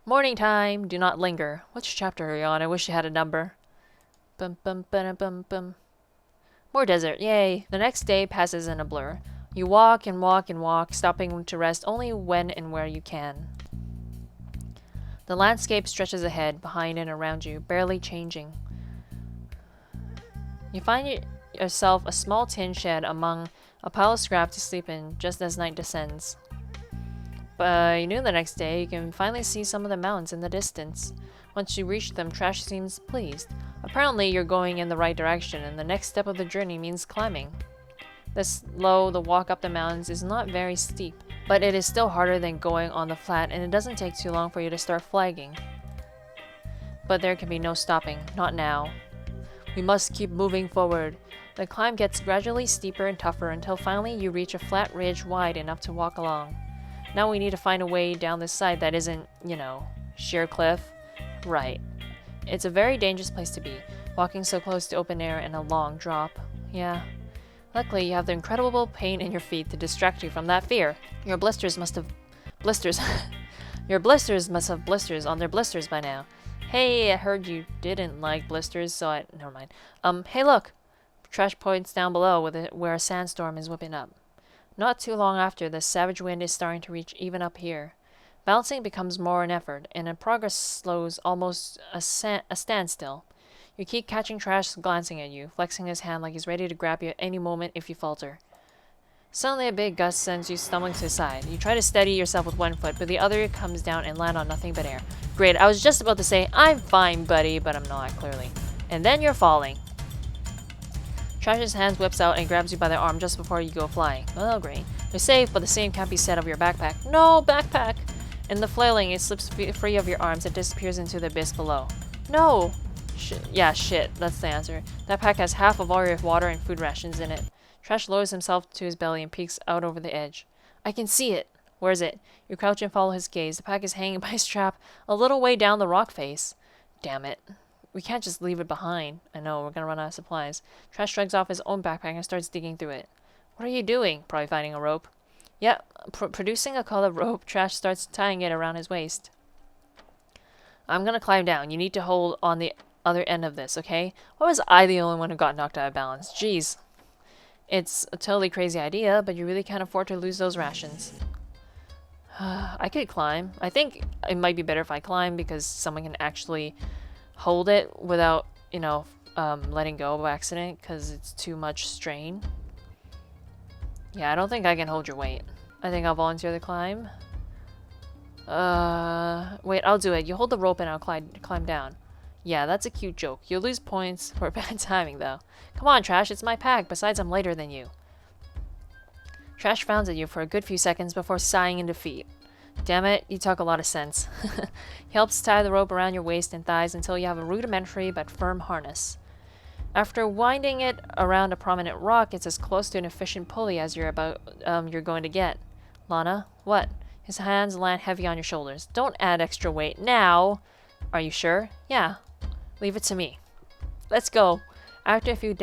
Morning time. Do not linger. Which chapter are you on? I wish you had a number. Bum bum bum bum bum. More desert. Yay. The next day passes in a blur. You walk and walk and walk, stopping to rest only when and where you can. The landscape stretches ahead, behind and around you, barely changing. You find yourself a small tin shed among a pile of scrap to sleep in just as night descends. By noon the next day, you can finally see some of the mountains in the distance. Once you reach them, Trash seems pleased. Apparently, you're going in the right direction, and the next step of the journey means climbing. The walk up the mountains is not very steep, but it is still harder than going on the flat, and it doesn't take too long for you to start flagging. But there can be no stopping, not now. We must keep moving forward. The climb gets gradually steeper and tougher until finally you reach a flat ridge wide enough to walk along. Now we need to find a way down this side that isn't, sheer cliff. Right. It's a very dangerous place to be, walking so close to open air and a long drop. Yeah. Luckily, you have the incredible pain in your feet to distract you from that fear. Your blisters must have blisters on their blisters by now. Hey, I heard you didn't like blisters, so never mind. Hey look! Trash points down below where a sandstorm is whipping up. Not too long after, the savage wind is starting to reach even up here. Balancing becomes more an effort, and in progress slows almost a standstill. You keep catching Trash glancing at you, flexing his hand like he's ready to grab you at any moment if you falter. Suddenly, a big gust sends you stumbling to the side. You try to steady yourself with one foot, but the other comes down and land on nothing but air. Great, I was just about to say, I'm fine, buddy, but I'm not, clearly. And then you're falling. Trash's hand whips out and grabs you by the arm just before you go flying. Oh, great. You're safe, but the same can't be said of your backpack. No, backpack! In the flailing, it slips free of your arms and disappears into the abyss below. No! Shit, that's the answer. That pack has half of all your water and food rations in it. Trash lowers himself to his belly and peeks out over the edge. I can see it! Where is it? You crouch and follow his gaze. The pack is hanging by a strap a little way down the rock face. Damn it. We can't just leave it behind. I know, we're gonna run out of supplies. Trash shrugs off his own backpack and starts digging through it. What are you doing? Probably finding a rope. Yep, producing a colored rope, Trash starts tying it around his waist. I'm gonna climb down. You need to hold on the other end of this, okay? Why was I the only one who got knocked out of balance? Jeez. It's a totally crazy idea, but you really can't afford to lose those rations. I could climb. I think it might be better if I climb because someone can actually hold it without, letting go by accident because it's too much strain. Yeah, I don't think I can hold your weight. I think I'll volunteer the climb. Wait, I'll do it. You hold the rope and I'll climb down. Yeah, that's a cute joke. You'll lose points for bad timing, though. Come on, Trash, it's my pack. Besides, I'm lighter than you. Trash frowns at you for a good few seconds before sighing in defeat. Damn it, you talk a lot of sense. He helps tie the rope around your waist and thighs until you have a rudimentary but firm harness. After winding it around a prominent rock, it's as close to an efficient pulley as you're going to get. Lana, what? His hands land heavy on your shoulders. Don't add extra weight now. Are you sure? Yeah. Leave it to me. Let's go. After a few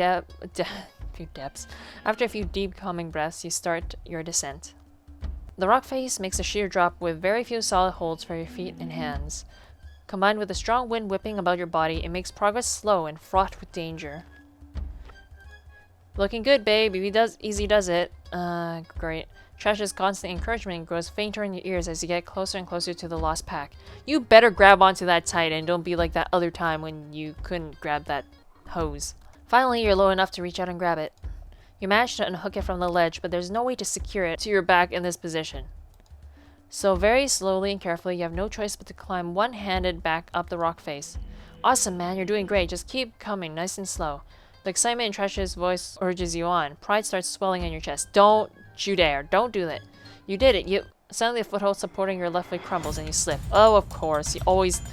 After a few deep calming breaths, you start your descent. The rock face makes a sheer drop with very few solid holds for your feet and hands. Combined with a strong wind whipping about your body, it makes progress slow and fraught with danger. Looking good, babe. Easy does it. Great. Trash's constant encouragement grows fainter in your ears as you get closer and closer to the lost pack. You better grab onto that tight and don't be like that other time when you couldn't grab that hose. Finally, you're low enough to reach out and grab it. You manage to unhook it from the ledge, but there's no way to secure it to your back in this position. So very slowly and carefully, you have no choice but to climb one-handed back up the rock face. Awesome, man, you're doing great. Just keep coming, nice and slow. The excitement in Trash's voice urges you on. Pride starts swelling in your chest. Don't you dare. Don't do that. You did it. Suddenly a foothold supporting your left leg crumbles and you slip. Oh, of course. You always...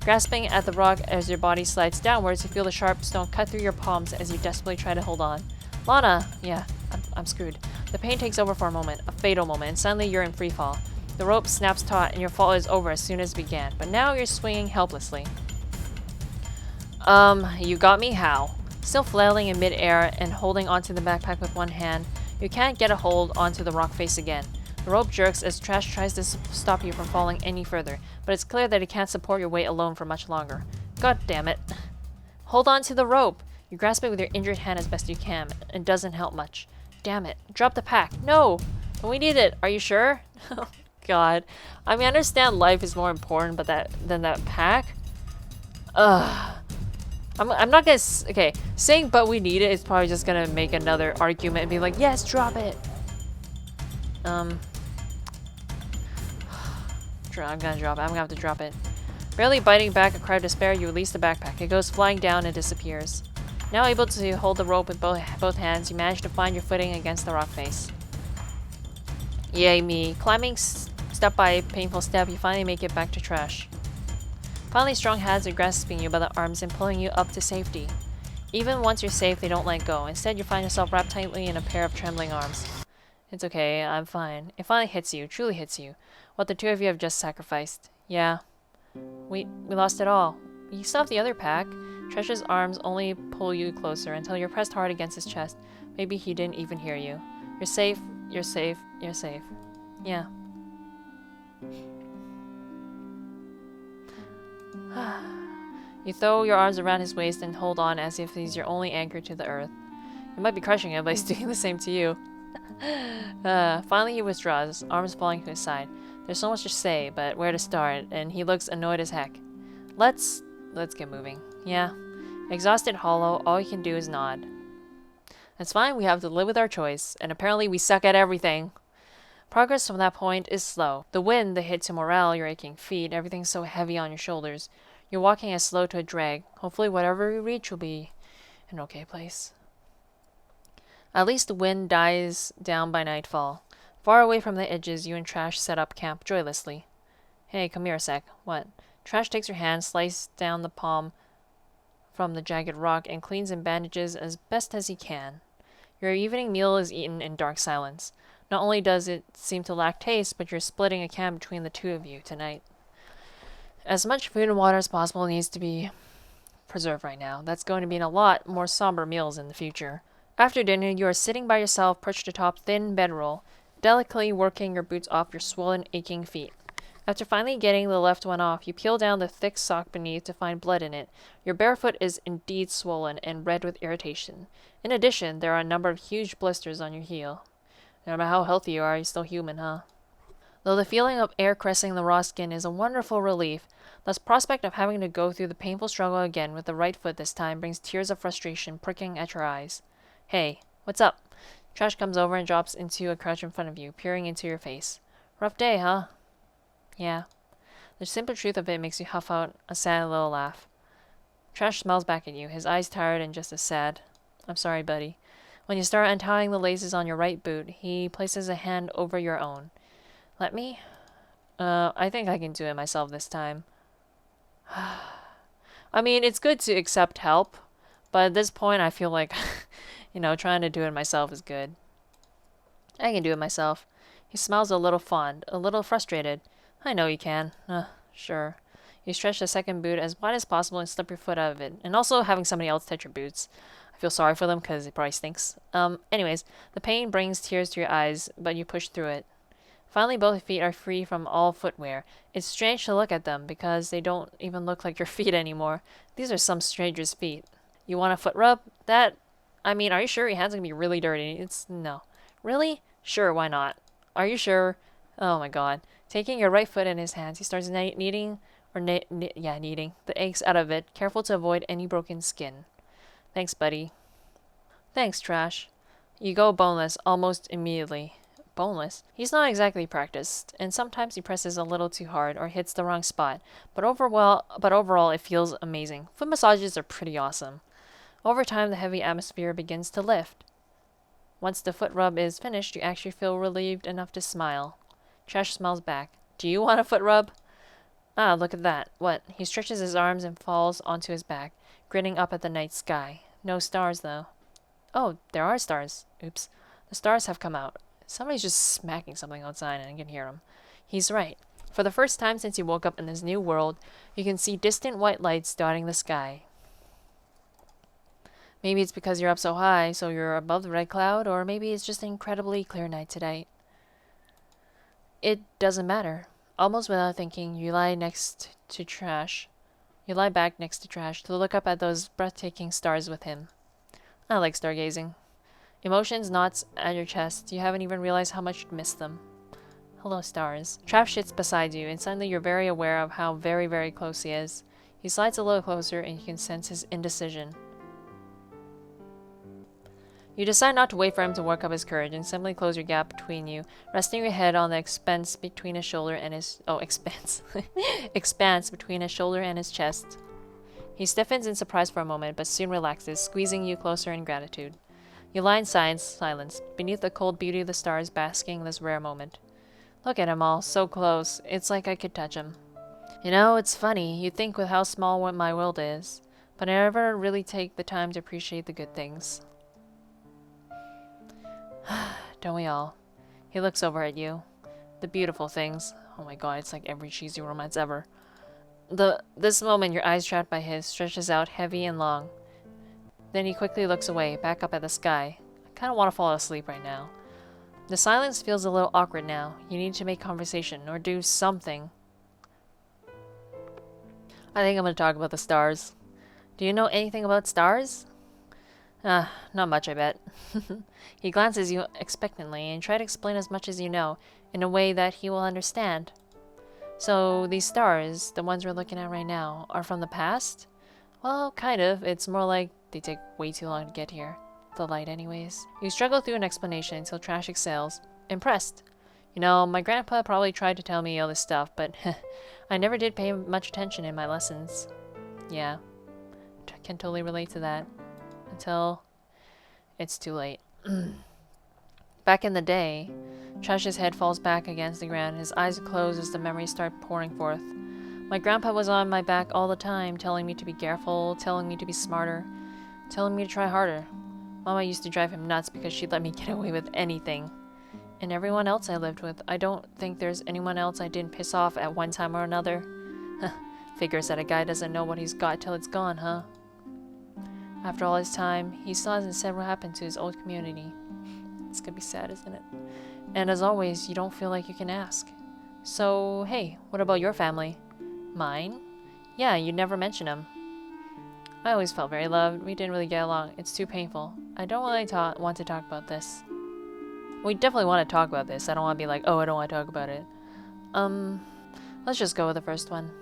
Grasping at the rock as your body slides downwards, you feel the sharp stone cut through your palms as you desperately try to hold on. Lana! Yeah, I'm screwed. The pain takes over for a moment, a fatal moment, and suddenly you're in free fall. The rope snaps taut and your fall is over as soon as it began, but now you're swinging helplessly. You got me? How? Still flailing in mid-air and holding onto the backpack with one hand, you can't get a hold onto the rock face again. The rope jerks as Trash tries to stop you from falling any further, but it's clear that he can't support your weight alone for much longer. God damn it. Hold on to the rope! You grasp it with your injured hand as best you can. It doesn't help much. Damn it. Drop the pack. No! But we need it. Are you sure? Oh, God. I mean, I understand life is more important than that pack. Ugh. I'm not gonna... Okay, saying but we need it is probably just gonna make another argument and be like, yes, drop it! I'm gonna drop it. I'm gonna have to drop it. Barely biting back a cry of despair, you release the backpack. It goes flying down and disappears. Now able to hold the rope with both hands, you manage to find your footing against the rock face. Yay me. Climbing step by painful step, you finally make it back to Trash. Finally, strong hands are grasping you by the arms and pulling you up to safety. Even once you're safe, they don't let go. Instead, you find yourself wrapped tightly in a pair of trembling arms. It's okay, I'm fine. It finally hits you, truly hits you. What the two of you have just sacrificed. Yeah. We lost it all. You still have the other pack. Trash's arms only pull you closer until you're pressed hard against his chest. Maybe he didn't even hear you. You're safe, you're safe, you're safe. Yeah. You throw your arms around his waist and hold on as if he's your only anchor to the earth. You might be crushing him, but he's doing the same to you. Finally he withdraws, arms falling to his side. There's so much to say, but where to start, and he looks annoyed as heck. Let's get moving. Yeah. Exhausted, hollow, all you can do is nod. That's fine, we have to live with our choice, and apparently we suck at everything. Progress from that point is slow. The wind, the hit to morale, your aching feet, everything's so heavy on your shoulders. You're walking as slow to a drag. Hopefully whatever we reach will be an okay place. At least the wind dies down by nightfall. Far away from the edges, you and Trash set up camp joylessly. Hey, come here a sec. What? Trash takes your hand, slices down the palm from the jagged rock, and cleans and bandages as best as he can. Your evening meal is eaten in dark silence. Not only does it seem to lack taste, but you're splitting a camp between the two of you tonight. As much food and water as possible needs to be preserved right now. That's going to mean a lot more somber meals in the future. After dinner, you are sitting by yourself, perched atop thin bedroll, delicately working your boots off your swollen, aching feet. After finally getting the left one off, you peel down the thick sock beneath to find blood in it. Your bare foot is indeed swollen and red with irritation. In addition, there are a number of huge blisters on your heel. No matter how healthy you are, you're still human, huh? Though the feeling of air caressing the raw skin is a wonderful relief, the prospect of having to go through the painful struggle again with the right foot this time brings tears of frustration pricking at your eyes. Hey, what's up? Trash comes over and drops into a crouch in front of you, peering into your face. Rough day, huh? Yeah. The simple truth of it makes you huff out a sad little laugh. Trash smiles back at you, his eyes tired and just as sad. I'm sorry, buddy. When you start untying the laces on your right boot, he places a hand over your own. Let me? I think I can do it myself this time. I mean, it's good to accept help, but at this point I feel like, trying to do it myself is good. I can do it myself. He smiles a little fond, a little frustrated. I know you can. Sure. You stretch the second boot as wide as possible and slip your foot out of it. And also having somebody else touch your boots. I feel sorry for them because it probably stinks. Anyways, the pain brings tears to your eyes, but you push through it. Finally, both feet are free from all footwear. It's strange to look at them because they don't even look like your feet anymore. These are some stranger's feet. You want a foot rub? Are you sure your hands are going to be really dirty? No. Really? Sure, why not? Are you sure? Oh my god. Taking your right foot in his hands, he starts kneading the eggs out of it, careful to avoid any broken skin. Thanks, buddy. Thanks, Trash. You go boneless almost immediately. Boneless? He's not exactly practiced, and sometimes he presses a little too hard or hits the wrong spot, but overall it feels amazing. Foot massages are pretty awesome. Over time, the heavy atmosphere begins to lift. Once the foot rub is finished, you actually feel relieved enough to smile. Trash smiles back. Do you want a foot rub? Ah, look at that. What? He stretches his arms and falls onto his back, grinning up at the night sky. No stars, though. Oh, there are stars. Oops. The stars have come out. Somebody's just smacking something outside and I can hear him. He's right. For the first time since he woke up in this new world, you can see distant white lights dotting the sky. Maybe it's because you're up so high, so you're above the red cloud, or maybe it's just an incredibly clear night tonight. it doesn't matter. Almost without thinking, you lie next to trash. You lie back next to trash to look up at those breathtaking stars with him. I like stargazing. Emotions knots at your chest. You haven't even realized how much you'd miss them. Hello, stars. Trav sits beside you, and suddenly you're very aware of how very, very close he is. He slides a little closer, and you can sense his indecision. You decide not to wait for him to work up his courage, and simply close your gap between you, resting your head on the expanse between his shoulder and his... Oh, expanse. expanse between his shoulder and his chest. He stiffens in surprise for a moment, but soon relaxes, squeezing you closer in gratitude. You lie in silence, beneath the cold beauty of the stars basking in this rare moment. Look at him all, so close. It's like I could touch him. You know, it's funny. You'd think with how small my world is, but I never really take the time to appreciate the good things. Don't we all? He looks over at you. The beautiful things. Oh my god, it's like every cheesy romance ever. This moment, your eyes trapped by his, stretches out heavy and long. Then he quickly looks away, back up at the sky. I kind of want to fall asleep right now. The silence feels a little awkward now. You need to make conversation, or do something. I think I'm going to talk about the stars. Do you know anything about stars? Not much, I bet. He glances you expectantly and try to explain as much as you know, in a way that he will understand. So, these stars, the ones we're looking at right now, are from the past? Well, kind of. It's more like they take way too long to get here. The light anyways. You struggle through an explanation until Trash exhales. Impressed. You know, my grandpa probably tried to tell me all this stuff, but I never did pay much attention in my lessons. Yeah. Can totally relate to that. Until it's too late. Back in the day, Trash's head falls back against the ground. His eyes close as the memories start pouring forth. My grandpa was on my back all the time, telling me to be careful, telling me to be smarter, telling me to try harder. Mama used to drive him nuts because she'd let me get away with anything. And everyone else I lived with, I don't think there's anyone else I didn't piss off at one time or another. Figures that a guy doesn't know what he's got till it's gone, huh? After all his time, he still hasn't said what happened to his old community. It's gonna be sad, isn't it? And as always, you don't feel like you can ask. So, hey, what about your family? Mine? Yeah, you never mention them. I always felt very loved. We didn't really get along. It's too painful. I don't really want to talk about this. We definitely want to talk about this. I don't want to be like, oh, I don't want to talk about it. Let's just go with the first one.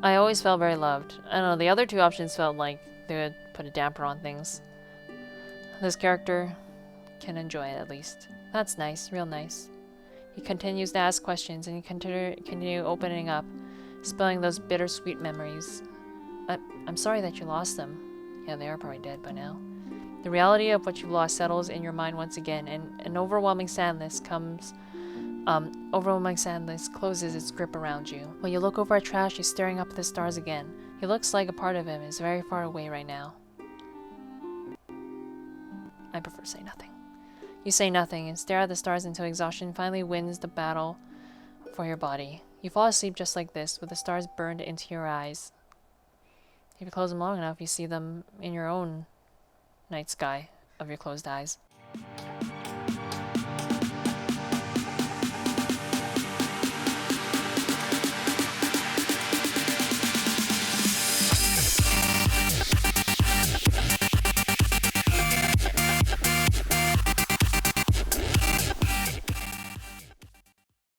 I always felt very loved. I don't know, the other two options felt like they would put a damper on things. This character can enjoy it, at least. That's nice, real nice. He continues to ask questions, and you continue opening up, spilling those bittersweet memories. I'm sorry that you lost them. Yeah, they are probably dead by now. The reality of what you've lost settles in your mind once again, and an overwhelming sadness closes its grip around you. When you look over at Trash, he's staring up at the stars again. He looks like a part of him is very far away right now. I prefer say nothing. You say nothing and stare at the stars until exhaustion finally wins the battle for your body. You fall asleep just like this, with the stars burned into your eyes. If you close them long enough, you see them in your own night sky of your closed eyes.